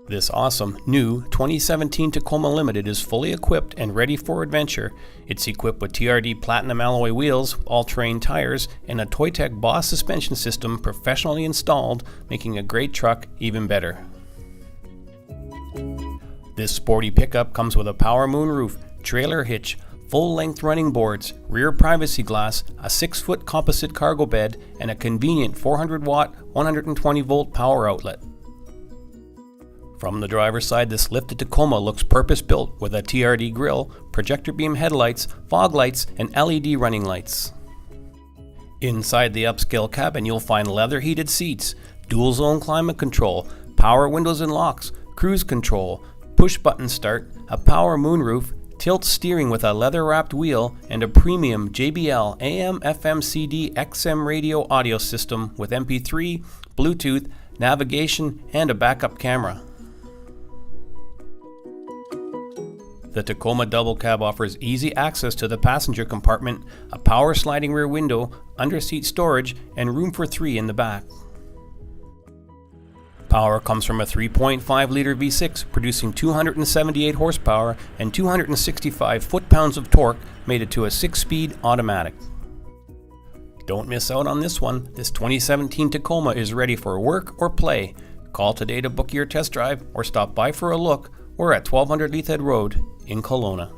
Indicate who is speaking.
Speaker 1: This awesome new 2017 Tacoma Limited is fully equipped and ready for adventure. It's equipped with TRD Platinum Alloy Wheels, all-terrain tires, and a ToyTec Boss suspension system professionally installed, making a great truck even better. This sporty pickup comes with a Power Moonroof, trailer hitch, full-length running boards, rear privacy glass, a 6-foot composite cargo bed, and a convenient 400-watt, 120-volt power outlet. From the driver's side, this lifted Tacoma looks purpose-built with a TRD Grill, Projector Beam Headlights, fog lights, and LED running lights. Inside the upscale cabin, you'll find leather-heated seats, dual-zone climate control, power windows and locks, cruise control, push-button start, a Power Moonroof, tilt steering with a leather-wrapped wheel, and a Premium JBL AM FM CD XM radio audio system with MP3, Bluetooth, navigation, and a backup camera. The Tacoma Double Cab offers easy access to the passenger compartment, a power sliding rear window, under-seat storage, and room for 3 in the back. Power comes from a 3.5 Litre V6 producing 278 horsepower and 265 foot-pounds of torque, made it to a 6-speed automatic. Don't miss out on this one. This 2017 Tacoma is ready for work or play. Call today to book your test drive or stop by for a look. We're at 1200 Litre Road in Kelowna.